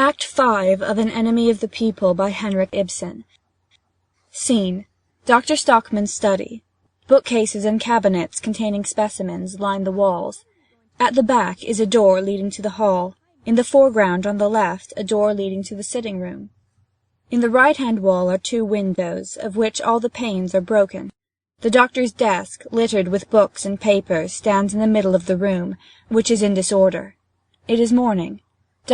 Act 5 of An Enemy of the People by Henrik Ibsen. Scene: Dr. Stockman's study. Bookcases and cabinets containing specimens line the walls. At the back is a door leading to the hall. In the foreground on the left a door leading to the sitting room. In the right-hand wall are 2 windows, of which all the panes are broken. The doctor's desk, littered with books and papers, stands in the middle of the room, which is in disorder. It is morning.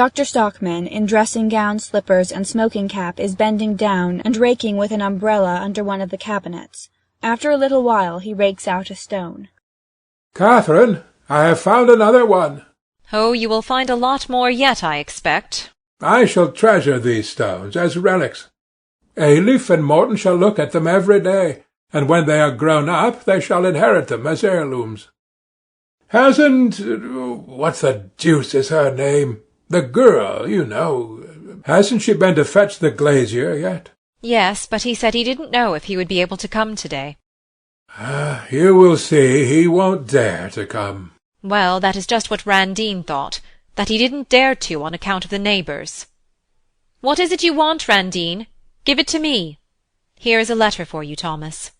Dr. Stockman, in dressing-gown, slippers, and smoking-cap, is bending down and raking with an umbrella under one of the cabinets. After a little while he rakes out a stone. "Catherine, I have found another one." "Oh, you will find a lot more yet, I expect." "I shall treasure these stones as relics. Elif and Morton shall look at them every day, and when they are grown up they shall inherit them as heirlooms. What the deuce is her name? The girl, you know. Hasn't she been to fetch the glazier yet?" "Yes, but he said he didn't know if he would be able to come today." "You will see he won't dare to come." "Well, that is just what Randine thought, that he didn't dare to on account of the neighbours." "What is it you want, Randine? Give it to me. Here is a letter for you, Thomas."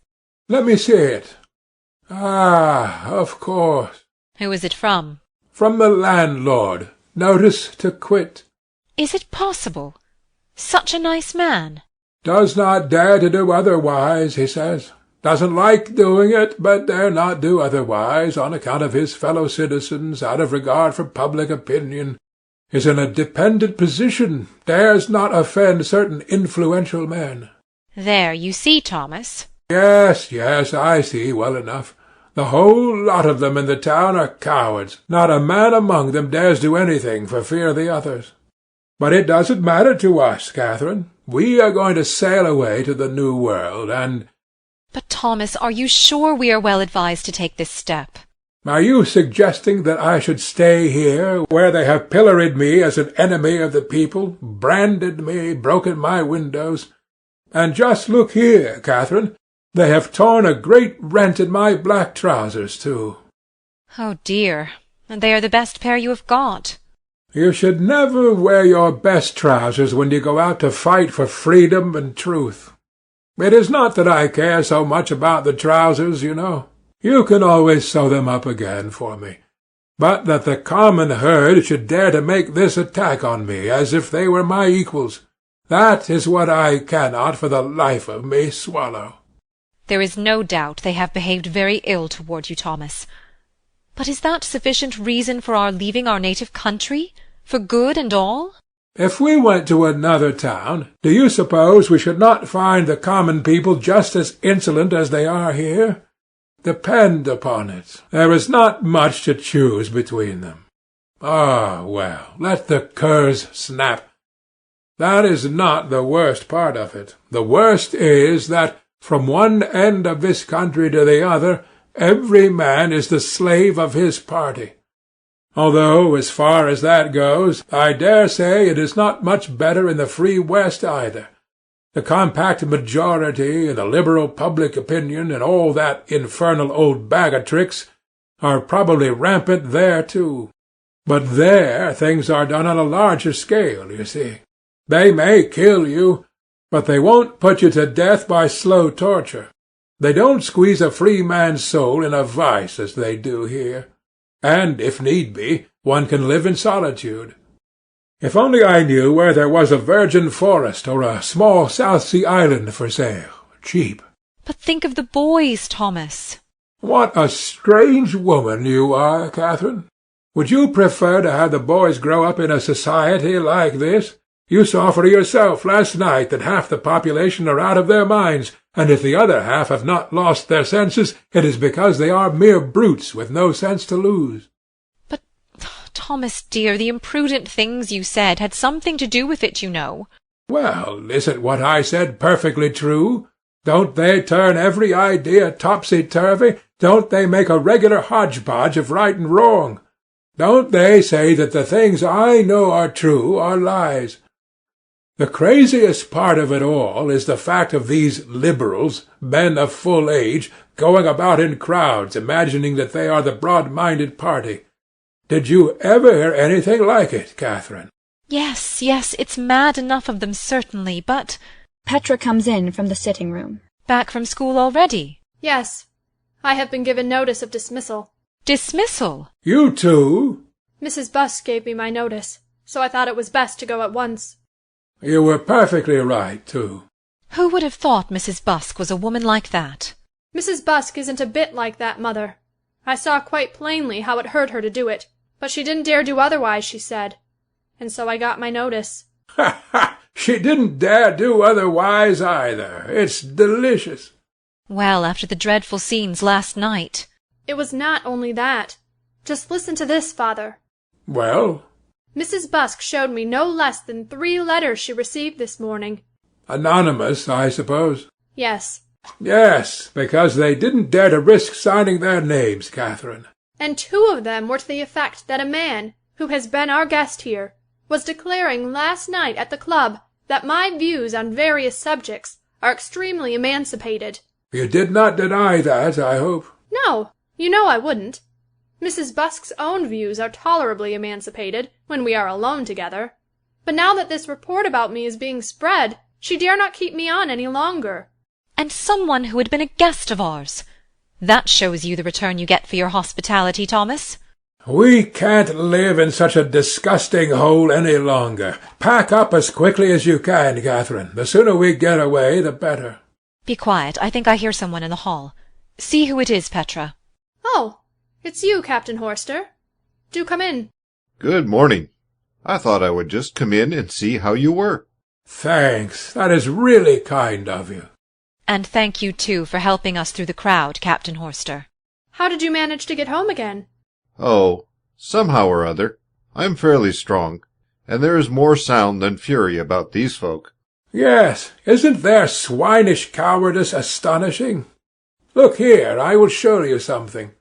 "Let me see it. Of course." "Who is it from?" "From the landlord. Notice to quit." "Is it possible? Such a nice man." "Does not dare to do otherwise, he says. Doesn't like doing it, but dare not do otherwise, on account of his fellow citizens, out of regard for public opinion. Is in a dependent position, dares not offend certain influential men." "There, you see, Thomas." Yes, I see well enough. The whole lot of them in the town are cowards. Not a man among them dares do anything for fear of the others. But it doesn't matter to us, Catherine. We are going to sail away to the New World, and—" "But, Thomas, are you sure we are well advised to take this step?" "Are you suggesting that I should stay here, where they have pilloried me as an enemy of the people, branded me, broken my windows? And just look here, Catherine. They have torn a great rent in my black trousers, too." "Oh, dear! And they are the best pair you have got." "You should never wear your best trousers when you go out to fight for freedom and truth. It is not that I care so much about the trousers, you know. You can always sew them up again for me. But that the common herd should dare to make this attack on me as if they were my equals, that is what I cannot for the life of me swallow." "There is no doubt they have behaved very ill toward you, Thomas. But is that sufficient reason for our leaving our native country, for good and all?" "If we went to another town, do you suppose we should not find the common people just as insolent as they are here? Depend upon it, there is not much to choose between them. Well, let the curs snap. That is not the worst part of it. The worst is that, from one end of this country to the other, every man is the slave of his party. Although, as far as that goes, I dare say it is not much better in the free West either. The compact majority, and the liberal public opinion, and all that infernal old bag of tricks, are probably rampant there too. But there things are done on a larger scale, you see. They may kill you, but they won't put you to death by slow torture. They don't squeeze a free man's soul in a vice as they do here. And, if need be, one can live in solitude. If only I knew where there was a virgin forest or a small South Sea island for sale, cheap." "But think of the boys, Thomas." "What a strange woman you are, Catherine. Would you prefer to have the boys grow up in a society like this? You saw for yourself last night that half the population are out of their minds, and if the other half have not lost their senses, it is because they are mere brutes with no sense to lose." "But, Thomas dear, the imprudent things you said had something to do with it, you know." "Well, isn't what I said perfectly true? Don't they turn every idea topsy-turvy? Don't they make a regular hodgepodge of right and wrong? Don't they say that the things I know are true are lies? The craziest part of it all is the fact of these liberals, men of full age, going about in crowds imagining that they are the broad-minded party. Did you ever hear anything like it, Catherine? Yes, yes, it's mad enough of them, certainly, but— Petra comes in from the sitting-room. Back from school already? Yes. I have been given notice of dismissal. Dismissal? You too? Mrs. Busk gave me my notice, so I thought it was best to go at once. You were perfectly right, too. Who would have thought Mrs. Busk was a woman like that? Mrs. Busk isn't a bit like that, Mother. I saw quite plainly how it hurt her to do it, but she didn't dare do otherwise, she said. And so I got my notice. Ha ha! She didn't dare do otherwise either. It's delicious. Well, after the dreadful scenes last night. It was not only that. Just listen to this, Father. Well? Mrs. Busk showed me no less than 3 letters she received this morning. Anonymous, I suppose. Yes. Yes, because they didn't dare to risk signing their names, Catherine. And 2 of them were to the effect that a man, who has been our guest here, was declaring last night at the club that my views on various subjects are extremely emancipated. You did not deny that, I hope. No, you know I wouldn't. Mrs. Busk's own views are tolerably emancipated when we are alone together. But now that this report about me is being spread, she dare not keep me on any longer. And someone who had been a guest of ours. That shows you the return you get for your hospitality, Thomas. We can't live in such a disgusting hole any longer. Pack up as quickly as you can, Catherine. The sooner we get away, the better. Be quiet. I think I hear someone in the hall. See who it is, Petra. Oh, it's you, Captain Horster. Do come in. Good morning. I thought I would just come in and see how you were. Thanks. That is really kind of you. And thank you, too, for helping us through the crowd, Captain Horster. How did you manage to get home again? Oh, somehow or other. I'm fairly strong, and there is more sound than fury about these folk. Yes, isn't their swinish cowardice astonishing? Look here, I will show you something.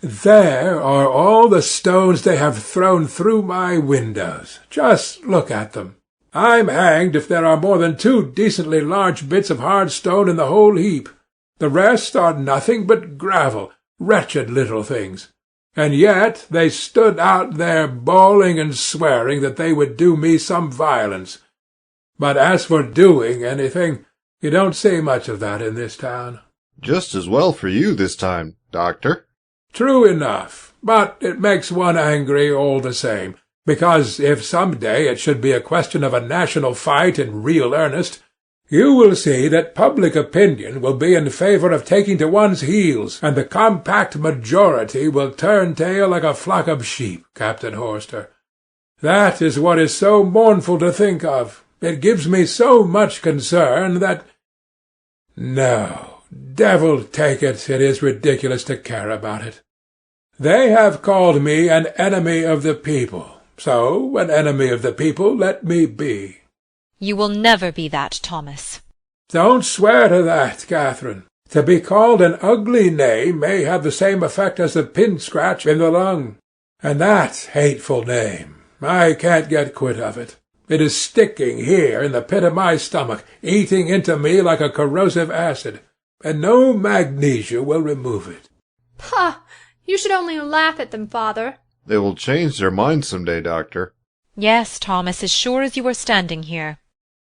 There are all the stones they have thrown through my windows. Just look at them. I'm hanged if there are more than 2 decently large bits of hard stone in the whole heap. The rest are nothing but gravel, wretched little things. And yet they stood out there bawling and swearing that they would do me some violence. But as for doing anything, you don't see much of that in this town. Just as well for you this time, Doctor. True enough, but it makes one angry all the same, because if some day it should be a question of a national fight in real earnest, you will see that public opinion will be in favour of taking to one's heels, and the compact majority will turn tail like a flock of sheep, Captain Horster. That is what is so mournful to think of. It gives me so much concern that— No, devil take it, it is ridiculous to care about it. They have called me an enemy of the people, so an enemy of the people let me be. You will never be that, Thomas. Don't swear to that, Catherine. To be called an ugly name may have the same effect as a pin-scratch in the lung. And that hateful name, I can't get quit of it. It is sticking here in the pit of my stomach, eating into me like a corrosive acid, and no magnesia will remove it. Pah! You should only laugh at them, Father. They will change their minds some day, Doctor. Yes, Thomas, as sure as you are standing here.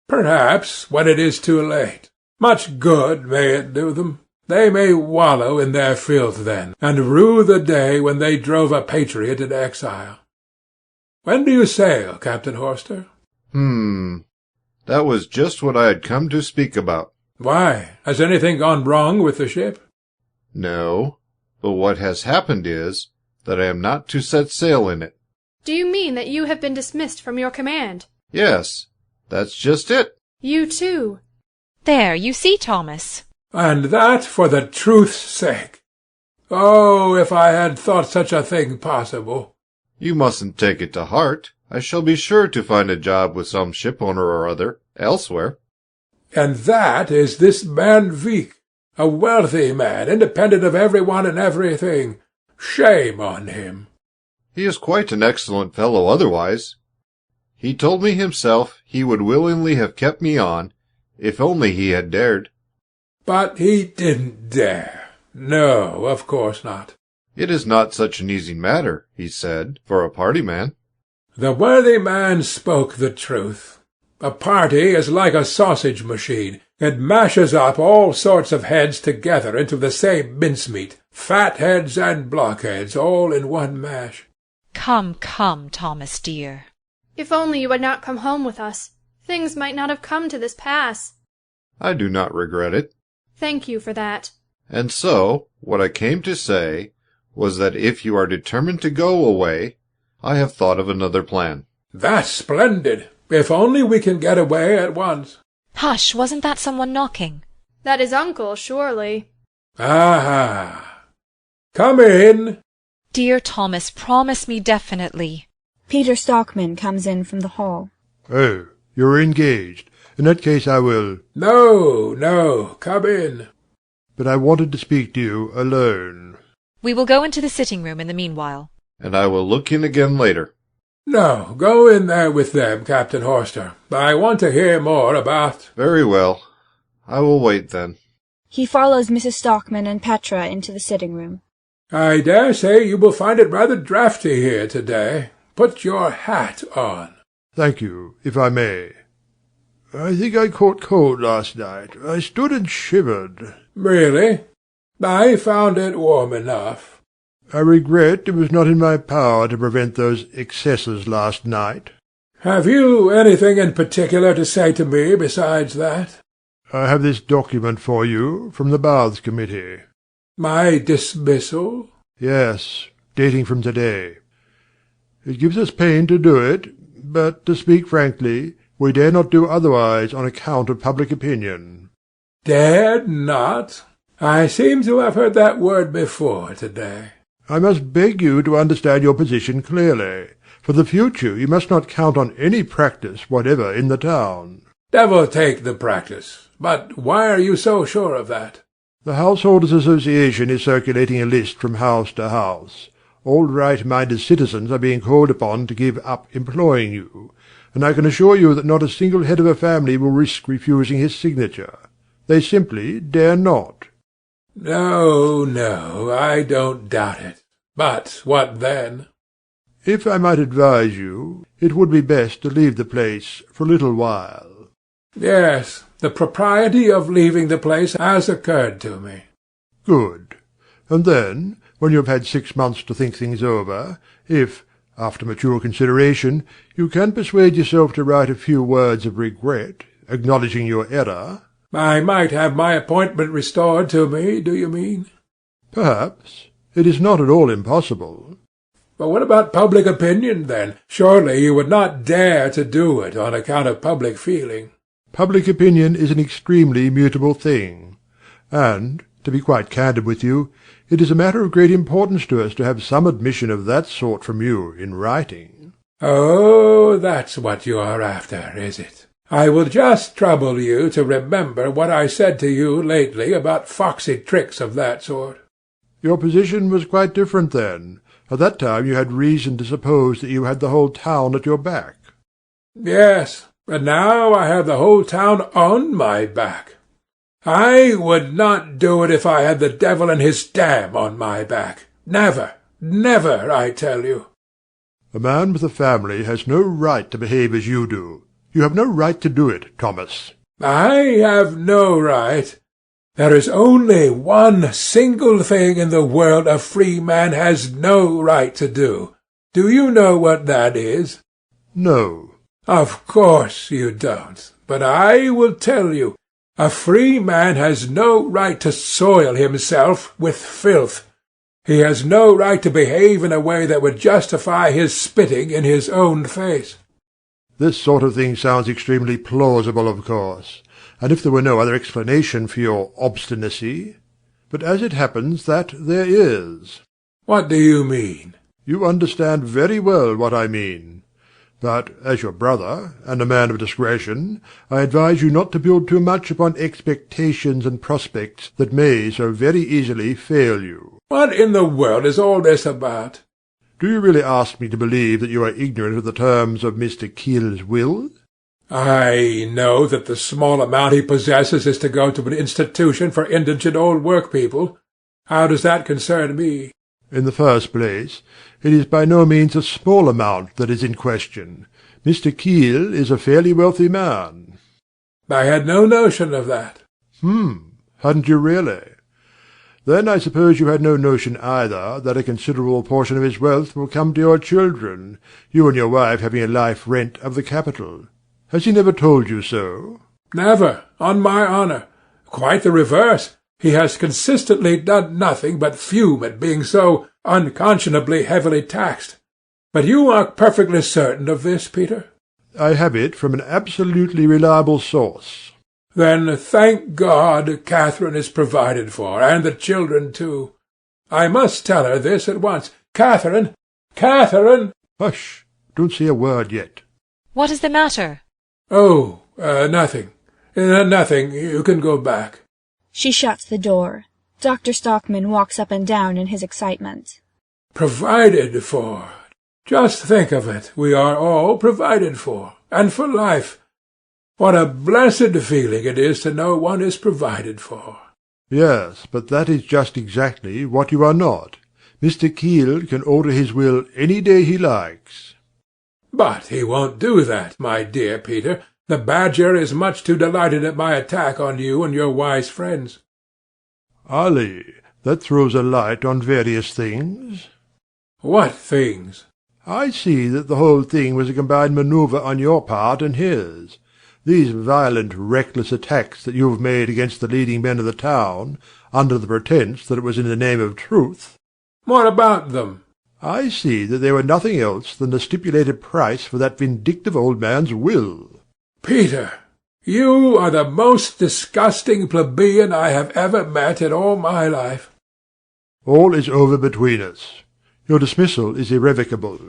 Perhaps when it is too late. Much good may it do them. They may wallow in their filth then, and rue the day when they drove a patriot into exile. When do you sail, Captain Horster? That was just what I had come to speak about. Why? Has anything gone wrong with the ship? No, but what has happened is that I am not to set sail in it. Do you mean that you have been dismissed from your command? Yes, that's just it. You too. There, you see, Thomas. And that for the truth's sake. Oh, if I had thought such a thing possible. You mustn't take it to heart. I shall be sure to find a job with some shipowner or other, elsewhere. And that is this man Vic, a wealthy man, independent of everyone and everything. Shame on him. He is quite an excellent fellow otherwise. He told me himself he would willingly have kept me on, if only he had dared. But he didn't dare. No, of course not. It is not such an easy matter, he said, for a party man. The worthy man spoke the truth. A party is like a sausage machine. It mashes up all sorts of heads together into the same mincemeat, fat heads and blockheads, all in one mash. Come, come, Thomas dear. If only you had not come home with us, things might not have come to this pass. I do not regret it. Thank you for that. And so, what I came to say was that if you are determined to go away, I have thought of another plan. That's splendid. If only we can get away at once. Hush, wasn't that someone knocking? That is Uncle, surely. Aha! Come in. Dear Thomas, promise me definitely. Peter Stockman comes in from the hall. Oh, you're engaged. In that case I will. No, come in. But I wanted to speak to you alone. We will go into the sitting-room in the meanwhile. And I will look in again later. No, go in there with them, Captain Horster. I want to hear more about— Very well. I will wait then. He follows Mrs. Stockman and Petra into the sitting-room. I dare say you will find it rather draughty here today. Put your hat on. Thank you, if I may. I think I caught cold last night. I stood and shivered. Really? I found it warm enough. I regret it was not in my power to prevent those excesses last night. Have you anything in particular to say to me besides that? I have this document for you from the Baths Committee. My dismissal? Yes, dating from today. It gives us pain to do it, but, to speak frankly, we dare not do otherwise on account of public opinion. Dared not? I seem to have heard that word before today. I must beg you to understand your position clearly. For the future you must not count on any practice whatever in the town. Devil take the practice. But why are you so sure of that? The Householders' Association is circulating a list from house to house. All right-minded citizens are being called upon to give up employing you, and I can assure you that not a single head of a family will risk refusing his signature. They simply dare not. No, I don't doubt it. But what then? If I might advise you, it would be best to leave the place for a little while. Yes, the propriety of leaving the place has occurred to me. Good. And then, when you have had 6 months to think things over, if, after mature consideration, you can persuade yourself to write a few words of regret, acknowledging your error— I might have my appointment restored to me, do you mean? Perhaps. It is not at all impossible. But what about public opinion, then? Surely you would not dare to do it on account of public feeling. Public opinion is an extremely mutable thing, and, to be quite candid with you, it is a matter of great importance to us to have some admission of that sort from you in writing. Oh, that's what you are after, is it? I will just trouble you to remember what I said to you lately about foxy tricks of that sort. Your position was quite different then. At that time you had reason to suppose that you had the whole town at your back. Yes, and now I have the whole town on my back. I would not do it if I had the devil and his dam on my back. Never, never, I tell you. A man with a family has no right to behave as you do. You have no right to do it, Thomas. I have no right. There is only one single thing in the world a free man has no right to do. Do you know what that is? No. Of course you don't. But I will tell you. A free man has no right to soil himself with filth. He has no right to behave in a way that would justify his spitting in his own face. This sort of thing sounds extremely plausible, of course, and if there were no other explanation for your obstinacy. But as it happens that there is. What do you mean? You understand very well what I mean. But as your brother, and a man of discretion, I advise you not to build too much upon expectations and prospects that may so very easily fail you. What in the world is all this about? Do you really ask me to believe that you are ignorant of the terms of Mr. Keel's will? I know that the small amount he possesses is to go to an institution for indigent old work-people. How does that concern me? In the first place, it is by no means a small amount that is in question. Mr. Keel is a fairly wealthy man. I had no notion of that. Hadn't you really? Then I suppose you had no notion either that a considerable portion of his wealth will come to your children, you and your wife having a life rent of the capital. Has he never told you so? Never, on my honour. Quite the reverse. He has consistently done nothing but fume at being so unconscionably heavily taxed. But you are perfectly certain of this, Peter? I have it from an absolutely reliable source. Then thank God Catherine is provided for, and the children too. I must tell her this at once. Catherine! Catherine! Hush! Don't say a word yet. What is the matter? Oh, nothing. Nothing. You can go back. She shuts the door. Dr. Stockman walks up and down in his excitement. Provided for. Just think of it. We are all provided for, and for life. What a blessed feeling it is to know one is provided for. Yes, but that is just exactly what you are not. Mr. Keel can alter his will any day he likes. But he won't do that, my dear Peter. The Badger is much too delighted at my attack on you and your wise friends. Ali, that throws a light on various things. What things? I see that the whole thing was a combined manoeuvre on your part and his. These violent, reckless attacks that you have made against the leading men of the town, under the pretence that it was in the name of truth. What about them? I see that they were nothing else than the stipulated price for that vindictive old man's will. Peter, you are the most disgusting plebeian I have ever met in all my life. All is over between us. Your dismissal is irrevocable.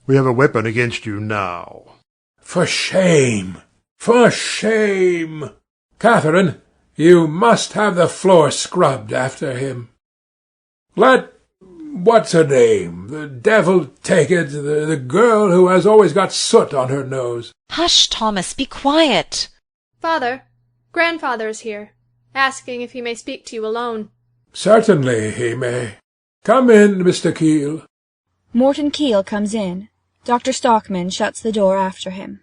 We have a weapon against you now. For shame! For shame! Catherine, you must have the floor scrubbed after him. Let what's her name? The devil take it, the girl who has always got soot on her nose. Hush, Thomas, be quiet. Father, grandfather is here, asking if he may speak to you alone. Certainly he may. Come in, Mr. Keel. Morton Keel comes in. Dr. Stockman shuts the door after him.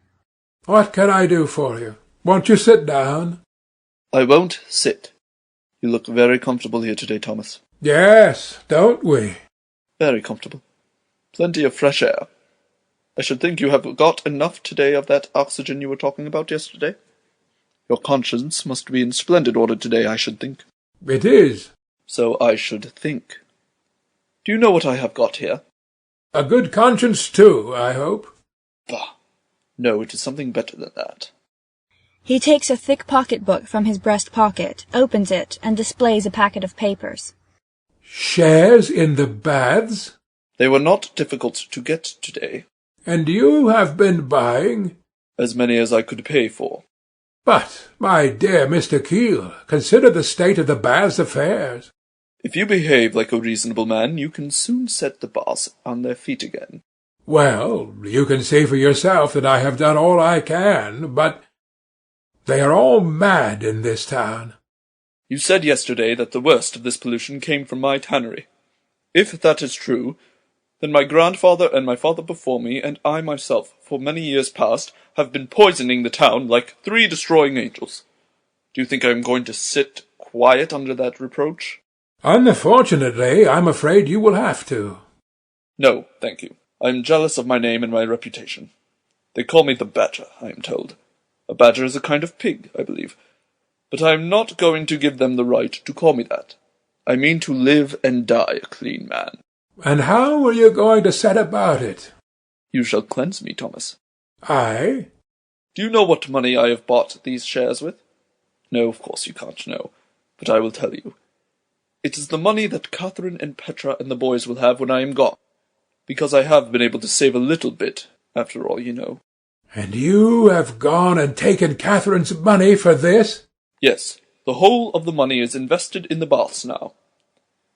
What can I do for you? Won't you sit down? I won't sit. You look very comfortable here today, Thomas. Yes, don't we? Very comfortable. Plenty of fresh air. I should think you have got enough today of that oxygen you were talking about yesterday. Your conscience must be in splendid order today, I should think. It is. So I should think. Do you know what I have got here? A good conscience, too, I hope. Bah! No, it is something better than that. He takes a thick pocket-book from his breast pocket, opens it, and displays a packet of papers. Shares in the baths? They were not difficult to get today. And you have been buying? As many as I could pay for. But, my dear Mr. Keel, consider the state of the baths' affairs. If you behave like a reasonable man, you can soon set the boss on their feet again. Well, you can see for yourself that I have done all I can, but they are all mad in this town. You said yesterday that the worst of this pollution came from my tannery. If that is true, then my grandfather and my father before me, and I myself, for many years past, have been poisoning the town like 3 destroying angels. Do you think I am going to sit quiet under that reproach? Unfortunately, I'm afraid you will have to. No, thank you. I am jealous of my name and my reputation. They call me the Badger, I am told. A badger is a kind of pig, I believe. But I am not going to give them the right to call me that. I mean to live and die a clean man. And how are you going to set about it? You shall cleanse me, Thomas. I? Do you know what money I have bought these shares with? No, of course you can't know, but I will tell you. It is the money that Catherine and Petra and the boys will have when I am gone, because I have been able to save a little bit, after all, you know. And you have gone and taken Catherine's money for this? Yes, the whole of the money is invested in the baths now.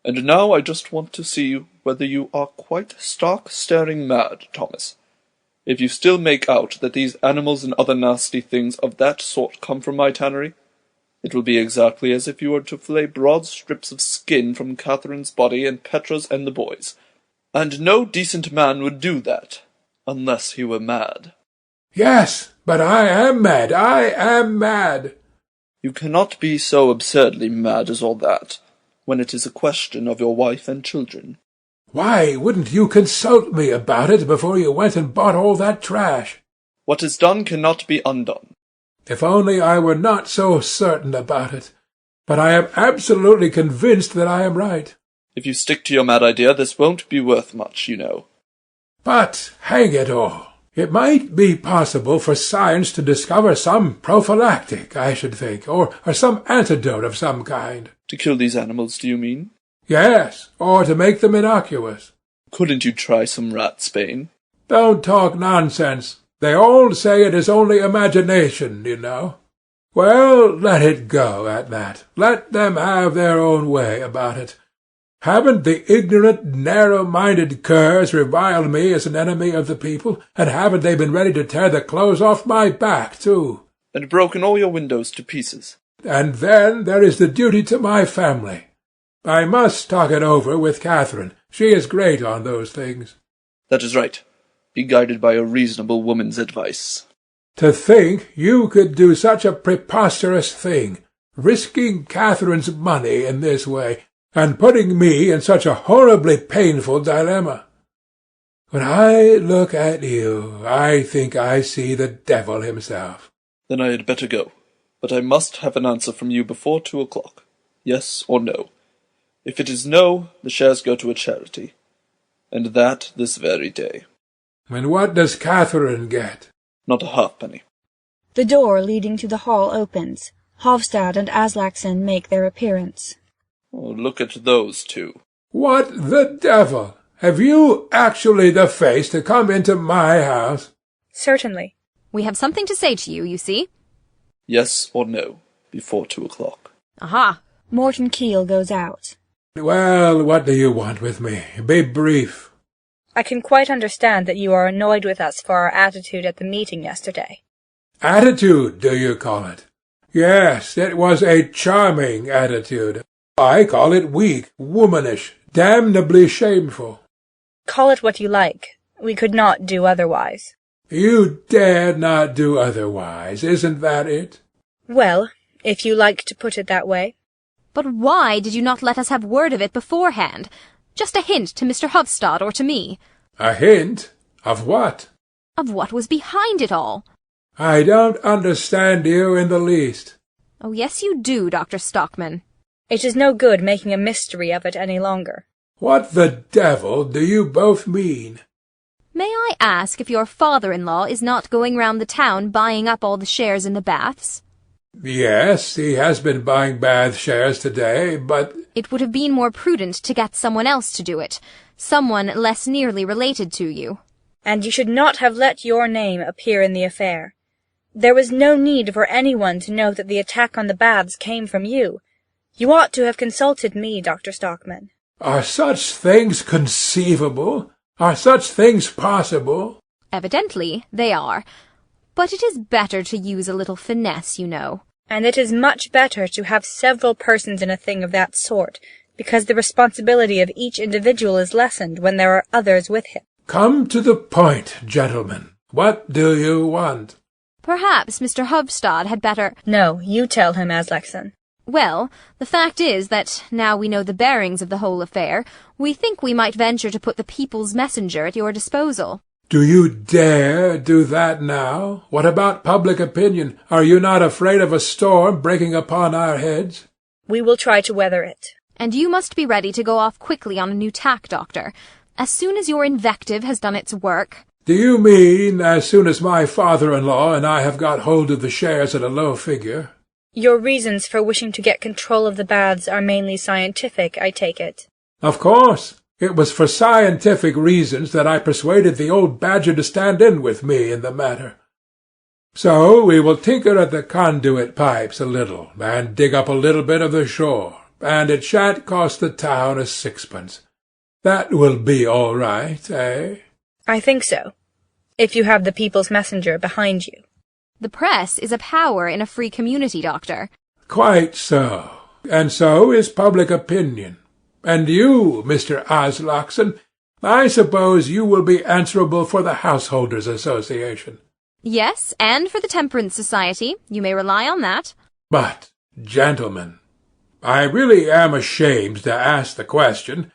And now I just want to see whether you are quite stark-staring mad, Thomas. If you still make out that these animals and other nasty things of that sort come from my tannery, It will be exactly as if you were to fillet broad strips of skin from Catherine's body and Petra's and the boys. And no decent man would do that, unless he were mad. Yes, but I am mad. I am mad. You cannot be so absurdly mad as all that, when it is a question of your wife and children. Why wouldn't you consult me about it before you went and bought all that trash? What is done cannot be undone. If only I were not so certain about it. But I am absolutely convinced that I am right. If you stick to your mad idea, this won't be worth much, you know. But, hang it all, it might be possible for science to discover some prophylactic, I should think, or some antidote of some kind. To kill these animals, do you mean? Yes, or to make them innocuous. Couldn't you try some ratsbane? Don't talk nonsense. They all say it is only imagination, you know. Well, let it go at that. Let them have their own way about it. Haven't the ignorant, narrow-minded curs reviled me as an enemy of the people, and haven't they been ready to tear the clothes off my back, too? And broken all your windows to pieces. And then there is the duty to my family. I must talk it over with Catherine. She is great on those things. That is right. Be guided by a reasonable woman's advice. To think you could do such a preposterous thing, risking Catherine's money in this way, and putting me in such a horribly painful dilemma. When I look at you, I think I see the devil himself. Then I had better go. But I must have an answer from you before 2 o'clock. Yes or no. If it is no, the shares go to a charity. And that this very day. And what does Catherine get? Not a halfpenny. The door leading to the hall opens. Hofstad and Aslaksen make their appearance. Oh, look at those two. What the devil? Have you actually the face to come into my house? Certainly. We have something to say to you, you see. Yes or no, before 2 o'clock. Aha! Morton Keel goes out. Well, what do you want with me? Be brief. I can quite understand that you are annoyed with us for our attitude at the meeting yesterday. Attitude, do you call it? Yes, it was a charming attitude. I call it weak, womanish, damnably shameful. Call it what you like. We could not do otherwise. You dared not do otherwise, isn't that it? Well, if you like to put it that way. But why did you not let us have word of it beforehand? Just a hint to Mr. Hofstad or to me. A hint? Of what? Of what was behind it all. I don't understand you in the least. Oh, yes, you do, Dr. Stockman. It is no good making a mystery of it any longer. What the devil do you both mean? May I ask if your father-in-law is not going round the town buying up all the shares in the baths? Yes, he has been buying Bath shares today, but... It would have been more prudent to get someone else to do it, someone less nearly related to you. And you should not have let your name appear in the affair. There was no need for anyone to know that the attack on the baths came from you. You ought to have consulted me, Dr. Stockman. Are such things conceivable? Are such things possible? Evidently, they are. But it is better to use a little finesse, you know. And it is much better to have several persons in a thing of that sort, because the responsibility of each individual is lessened when there are others with him. Come to the point, gentlemen. What do you want? Perhaps Mr. Hofstad had better— No, you tell him, Aslaksen. Well, the fact is that, now we know the bearings of the whole affair, we think we might venture to put the People's Messenger at your disposal. Do you dare do that now? What about public opinion? Are you not afraid of a storm breaking upon our heads? We will try to weather it. And you must be ready to go off quickly on a new tack, Doctor. As soon as your invective has done its work. Do you mean as soon as my father-in-law and I have got hold of the shares at a low figure? Your reasons for wishing to get control of the baths are mainly scientific, I take it. Of course. It was for scientific reasons that I persuaded the old badger to stand in with me in the matter. So we will tinker at the conduit pipes a little, and dig up a little bit of the shore, and it shan't cost the town a sixpence. That will be all right, eh? I think so, if you have the People's Messenger behind you. The press is a power in a free community, Doctor. Quite so. And so is public opinion. And you, Mr. Aslaksen, I suppose you will be answerable for the Householders' Association. Yes, and for the Temperance Society. You may rely on that. But, gentlemen, I really am ashamed to ask the question,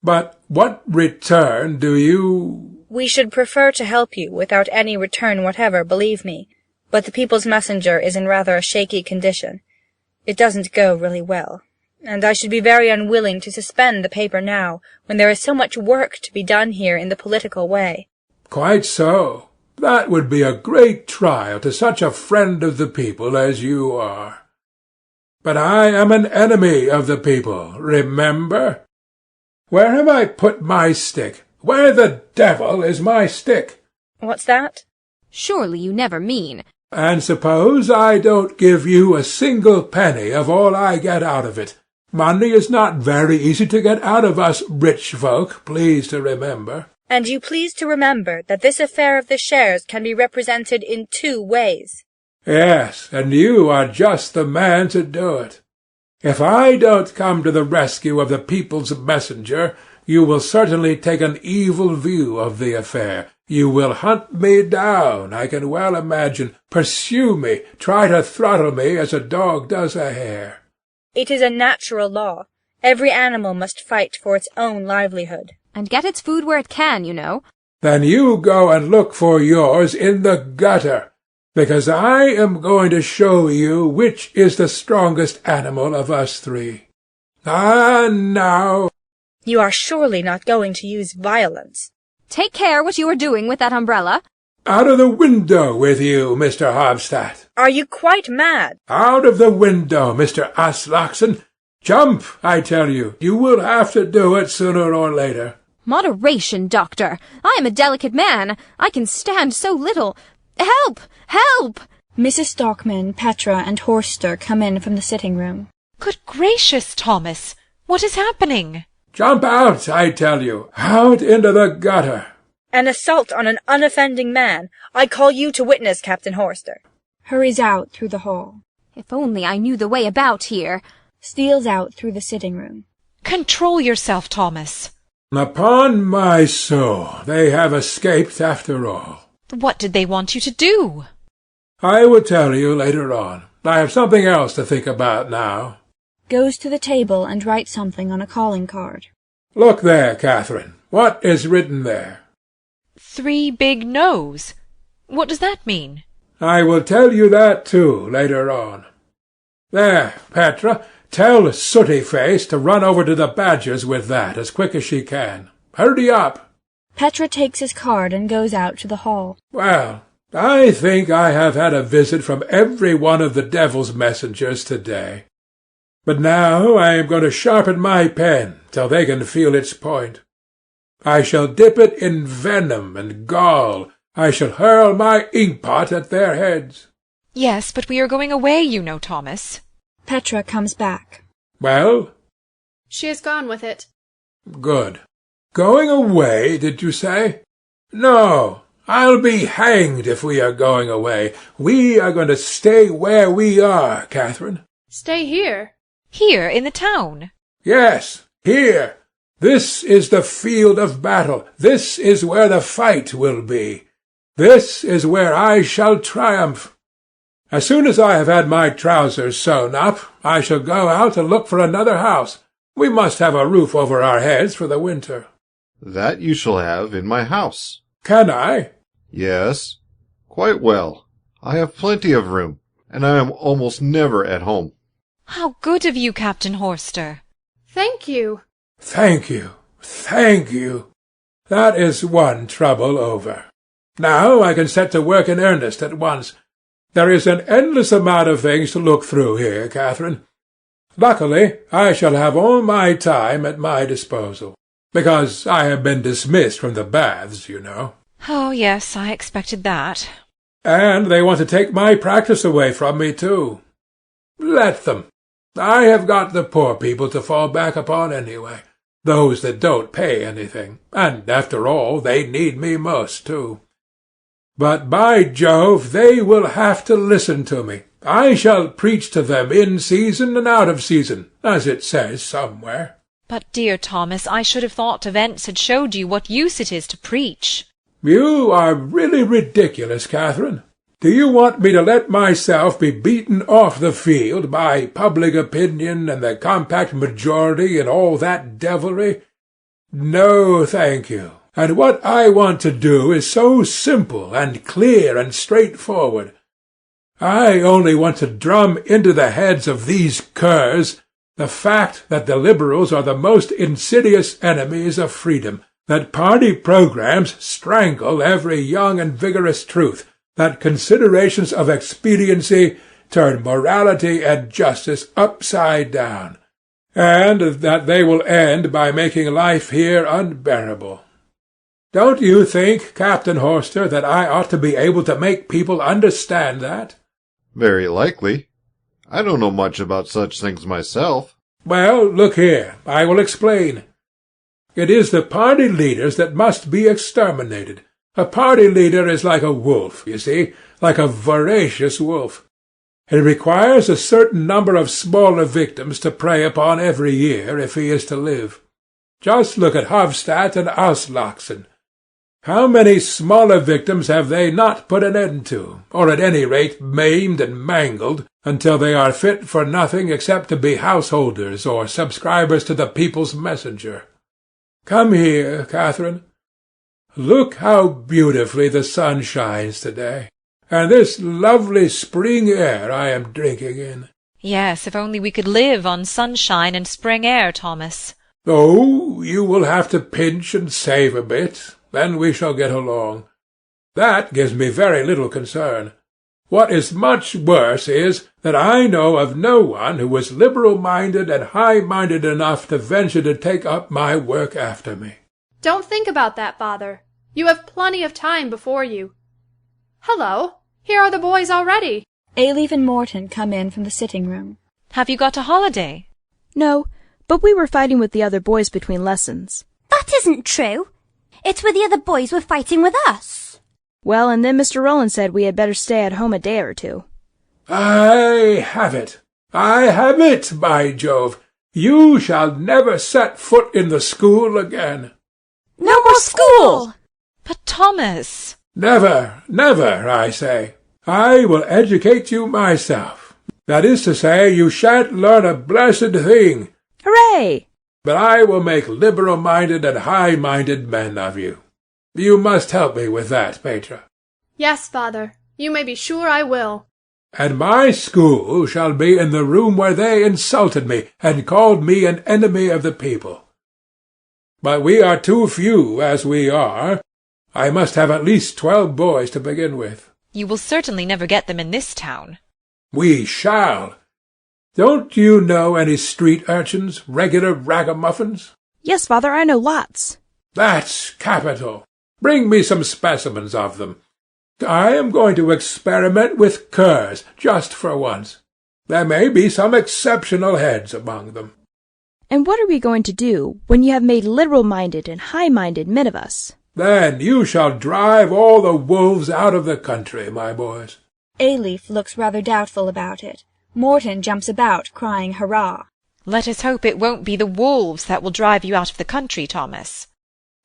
but what return do you— We should prefer to help you without any return whatever, believe me. But the People's Messenger is in rather a shaky condition. It doesn't go really well, and I should be very unwilling to suspend the paper now, when there is so much work to be done here in the political way. Quite so. That would be a great trial to such a friend of the people as you are. But I am an enemy of the people, remember? Where have I put my stick? Where the devil is my stick? What's that? Surely you never mean— And suppose I don't give you a single penny of all I get out of it. Money is not very easy to get out of us rich folk, please to remember. And you please to remember that this affair of the shares can be represented in 2 ways. Yes, and you are just the man to do it. If I don't come to the rescue of the People's Messenger, you will certainly take an evil view of the affair. You will hunt me down, I can well imagine, pursue me, try to throttle me as a dog does a hare. It is a natural law. Every animal must fight for its own livelihood. And get its food where it can, you know. Then you go and look for yours in the gutter, because I am going to show you which is the strongest animal of us 3. Ah, now— You are surely not going to use violence. Take care what you are doing with that umbrella. Out of the window with you, Mr. Hobstadt. Are you quite mad? Out of the window, Mr. Aslaksen. Jump, I tell you. You will have to do it sooner or later. Moderation, Doctor. I am a delicate man. I can stand so little. Help! Help! Mrs. Stockman, Petra, and Horster come in from the sitting-room. Good gracious, Thomas! What is happening? Jump out, I tell you. Out into the gutter. An assault on an unoffending man. I call you to witness, Captain Horster. Hurries out through the hall. If only I knew the way about here. Steals out through the sitting-room. Control yourself, Thomas. Upon my soul, they have escaped after all. What did they want you to do? I will tell you later on. I have something else to think about now. Goes to the table and writes something on a calling card. Look there, Catherine. What is written there? 3 big no's. What does that mean? I will tell you that, too, later on. There, Petra, tell Sooty-Face to run over to the Badgers with that as quick as she can. Hurry up. Petra takes his card and goes out to the hall. Well, I think I have had a visit from every one of the devil's messengers today. But now I am going to sharpen my pen till they can feel its point. I shall dip it in venom and gall. I shall hurl my inkpot at their heads. Yes, but we are going away, you know, Thomas. Petra comes back. Well? She has gone with it. Good. Going away, did you say? No, I'll be hanged if we are going away. We are going to stay where we are, Catherine. Stay here? Here, in the town? Yes, here. This is the field of battle. This is where the fight will be. This is where I shall triumph. As soon as I have had my trousers sewn up, I shall go out and look for another house. We must have a roof over our heads for the winter. That you shall have in my house. Can I? Yes, quite well. I have plenty of room, and I am almost never at home. How good of you, Captain Horster. Thank you. Thank you. Thank you. That is one trouble over. Now I can set to work in earnest at once. There is an endless amount of things to look through here, Catherine. Luckily, I shall have all my time at my disposal, because I have been dismissed from the baths, you know. Oh, yes, I expected that. And they want to take my practice away from me, too. Let them. I have got the poor people to fall back upon anyway, those that don't pay anything, and after all, they need me most, too. But by Jove, they will have to listen to me. I shall preach to them in season and out of season, as it says somewhere. But, dear Thomas, I should have thought events had showed you what use it is to preach. You are really ridiculous, Catherine. Do you want me to let myself be beaten off the field by public opinion and the compact majority and all that devilry? No, thank you. And what I want to do is so simple and clear and straightforward. I only want to drum into the heads of these curs the fact that the Liberals are the most insidious enemies of freedom, that party programs strangle every young and vigorous truth, that considerations of expediency turn morality and justice upside down, and that they will end by making life here unbearable. Don't you think, Captain Horster, that I ought to be able to make people understand that? Very likely. I don't know much about such things myself. Well, look here, I will explain. It is the party leaders that must be exterminated. A party leader is like a wolf, you see, like a voracious wolf. It requires a certain number of smaller victims to prey upon every year if he is to live. Just look at Hofstadt and Auslachsen. How many smaller victims have they not put an end to, or at any rate maimed and mangled, until they are fit for nothing except to be householders or subscribers to the People's Messenger? Come here, Catherine. Look how beautifully the sun shines today, and this lovely spring air I am drinking in. Yes, if only we could live on sunshine and spring air, Thomas. Oh, you will have to pinch and save a bit. Then we shall get along. That gives me very little concern. What is much worse is that I know of no one who is liberal-minded and high-minded enough to venture to take up my work after me. Don't think about that, Father. You have plenty of time before you. Hello, here are the boys already. Ayleaf and Morton come in from the sitting-room. Have you got a holiday? No, but we were fighting with the other boys between lessons. That isn't true. It's where the other boys were fighting with us. Well, and then Mr. Rowland said we had better stay at home a day or two. I have it. I have it, by Jove. You shall never set foot in the school again. No more school! But, Thomas... Never, never, I say. I will educate you myself. That is to say, you shan't learn a blessed thing. Hooray! But I will make liberal-minded and high-minded men of you. You must help me with that, Petra. Yes, Father. You may be sure I will. And my school shall be in the room where they insulted me and called me an enemy of the people. But we are too few as we are. I must have at least 12 boys to begin with. You will certainly never get them in this town. We shall. Don't you know any street urchins, regular ragamuffins? Yes, Father, I know lots. That's capital. Bring me some specimens of them. I am going to experiment with curs, just for once. There may be some exceptional heads among them. And what are we going to do when you have made liberal-minded and high-minded men of us? Then you shall drive all the wolves out of the country, my boys. Ayleaf looks rather doubtful about it. Morton jumps about, crying hurrah. Let us hope it won't be the wolves that will drive you out of the country, Thomas.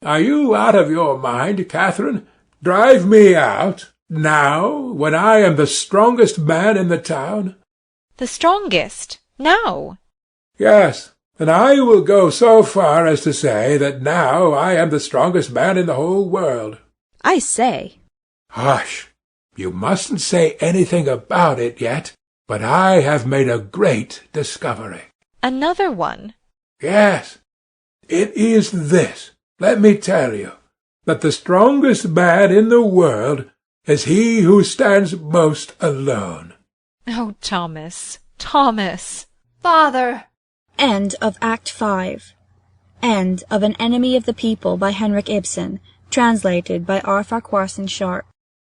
Are you out of your mind, Catherine? Drive me out, now, when I am the strongest man in the town? The strongest? Now? Yes, and I will go so far as to say that now I am the strongest man in the whole world. I say. Hush! You mustn't say anything about it yet, but I have made a great discovery. Another one? Yes. It is this, let me tell you, that the strongest man in the world is he who stands most alone. Oh, Thomas, Thomas! Father! End of Act 5. End of An Enemy of the People by Henrik Ibsen, translated by R. Farquharson Sharp.